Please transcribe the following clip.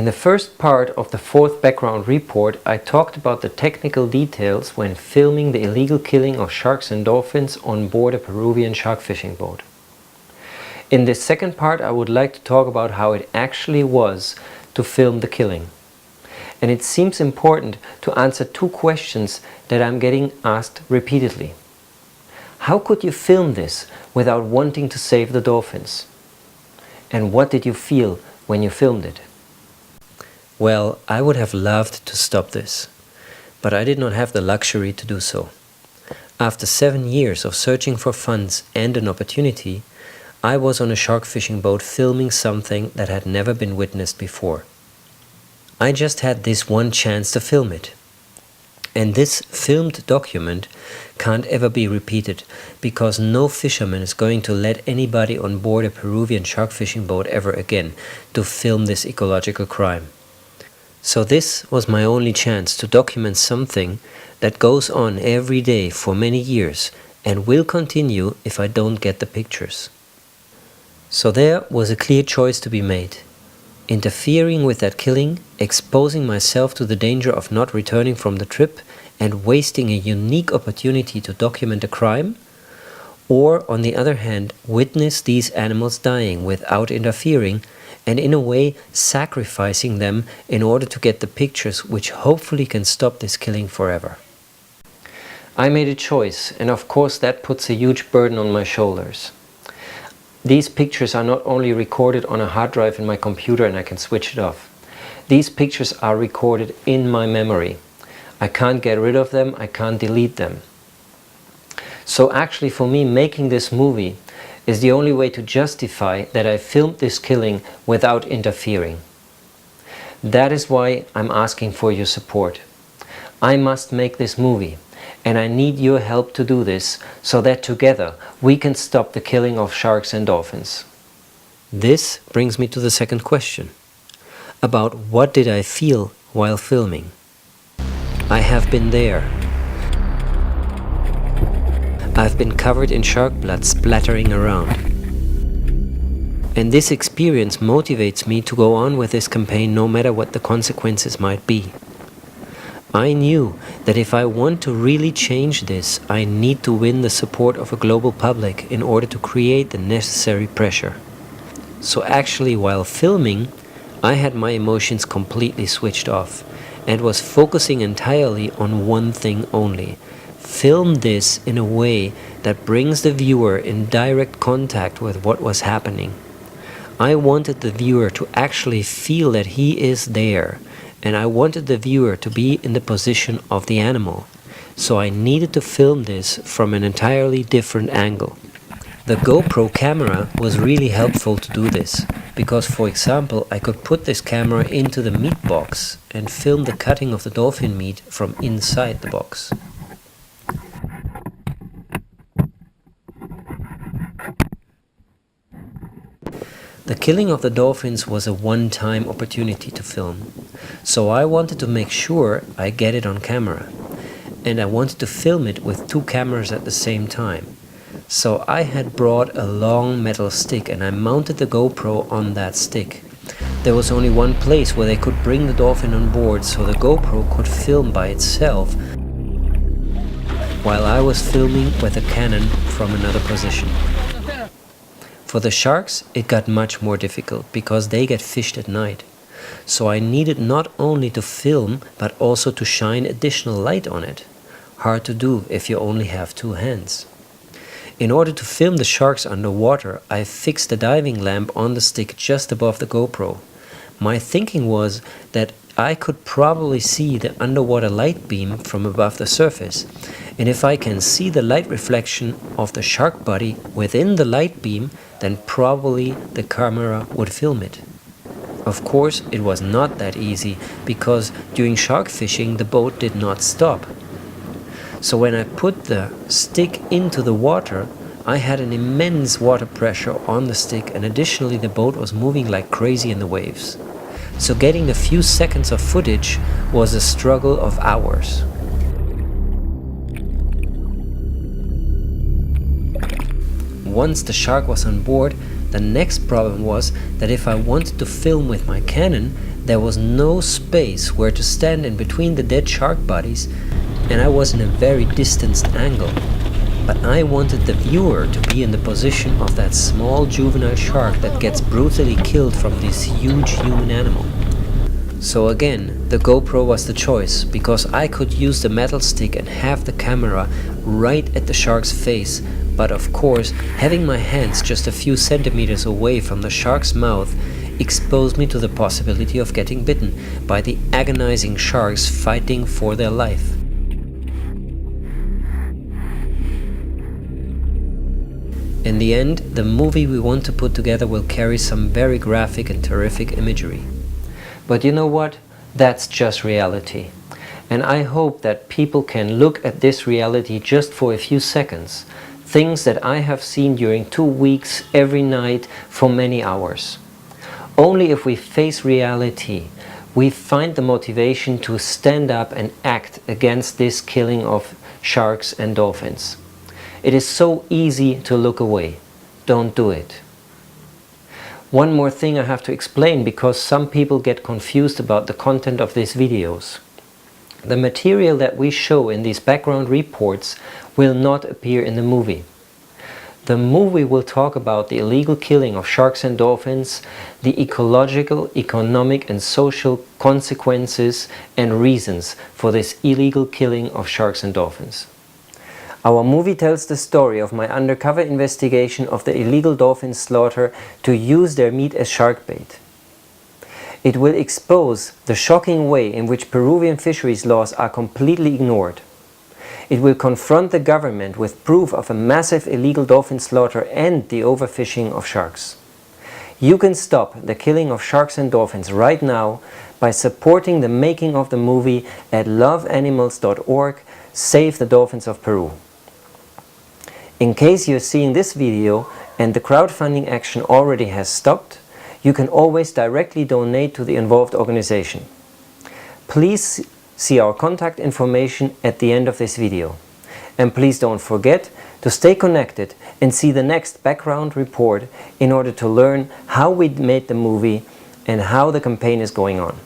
the first part of the fourth background report, I talked about the technical details when filming the illegal killing of sharks and dolphins on board a Peruvian shark fishing boat. In this second part, I would like to talk about how it actually was to film the killing. And it seems important to answer two questions that I'm getting asked repeatedly. How could you film this without wanting to save the dolphins? And what did you feel when you filmed it? Well, I would have loved to stop this, but I did not have the luxury to do so. After 7 years of searching for funds and an opportunity, I was on a shark fishing boat filming something that had never been witnessed before. I just had this one chance to film it. And this filmed document can't ever be repeated, because no fisherman is going to let anybody on board a Peruvian shark fishing boat ever again to film this ecological crime. So this was my only chance to document something that goes on every day for many years and will continue if I don't get the pictures. So there was a clear choice to be made. Interfering with that killing, exposing myself to the danger of not returning from the trip and wasting a unique opportunity to document a crime, or on the other hand, witness these animals dying without interfering and in a way sacrificing them in order to get the pictures which hopefully can stop this killing forever. I made a choice, and of course that puts a huge burden on my shoulders. These pictures are not only recorded on a hard drive in my computer and I can switch it off. These pictures are recorded in my memory. I can't get rid of them, I can't delete them. So actually for me, making this movie is the only way to justify that I filmed this killing without interfering. That is why I'm asking for your support. I must make this movie. And I need your help to do this, so that together we can stop the killing of sharks and dolphins. This brings me to the second question. About what did I feel while filming? I have been there. I've been covered in shark blood splattering around. And this experience motivates me to go on with this campaign no matter what the consequences might be. I knew that if I want to really change this, I need to win the support of a global public in order to create the necessary pressure. So actually, while filming, I had my emotions completely switched off and was focusing entirely on one thing only. Film this in a way that brings the viewer in direct contact with what was happening. I wanted the viewer to actually feel that he is there. And I wanted the viewer to be in the position of the animal. So I needed to film this from an entirely different angle. The GoPro camera was really helpful to do this, because for example I could put this camera into the meat box and film the cutting of the dolphin meat from inside the box. The killing of the dolphins was a one-time opportunity to film, so I wanted to make sure I get it on camera, and I wanted to film it with two cameras at the same time. So I had brought a long metal stick and I mounted the GoPro on that stick. There was only one place where they could bring the dolphin on board, so the GoPro could film by itself while I was filming with a Canon from another position. For the sharks, it got much more difficult because they get fished at night. So I needed not only to film, but also to shine additional light on it. Hard to do if you only have two hands. In order to film the sharks underwater, I fixed the diving lamp on the stick just above the GoPro. My thinking was that I could probably see the underwater light beam from above the surface. And if I can see the light reflection of the shark body within the light beam, then probably the camera would film it. Of course, it was not that easy, because during shark fishing the boat did not stop. So when I put the stick into the water, I had an immense water pressure on the stick, and additionally the boat was moving like crazy in the waves. So getting a few seconds of footage was a struggle of hours. Once the shark was on board, the next problem was that if I wanted to film with my Canon, There was no space where to stand in between the dead shark bodies, and I was in a very distanced angle. But I wanted the viewer to be in the position of that small juvenile shark that gets brutally killed from this huge human animal. So again, the GoPro was the choice, because I could use the metal stick and have the camera right at the shark's face, but of course, having my hands just a few centimeters away from the shark's mouth exposed me to the possibility of getting bitten by the agonizing sharks fighting for their life. In the end, the movie we want to put together will carry some very graphic and terrific imagery. But you know what? That's just reality. And I hope that people can look at this reality just for a few seconds. Things that I have seen during 2 weeks, every night, for many hours. Only if we face reality, we find the motivation to stand up and act against this killing of sharks and dolphins. It is so easy to look away. Don't do it. One more thing I have to explain, because some people get confused about the content of these videos. The material that we show in these background reports will not appear in the movie. The movie will talk about the illegal killing of sharks and dolphins, the ecological, economic and social consequences and reasons for this illegal killing of sharks and dolphins. Our movie tells the story of my undercover investigation of the illegal dolphin slaughter to use their meat as shark bait. It will expose the shocking way in which Peruvian fisheries laws are completely ignored. It will confront the government with proof of a massive illegal dolphin slaughter and the overfishing of sharks. You can stop the killing of sharks and dolphins right now by supporting the making of the movie at loveanimals.org, Save the Dolphins of Peru. In case you're seeing this video and the crowdfunding action already has stopped, you can always directly donate to the involved organization. Please see our contact information at the end of this video. And please don't forget to stay connected and see the next background report in order to learn how we made the movie and how the campaign is going on.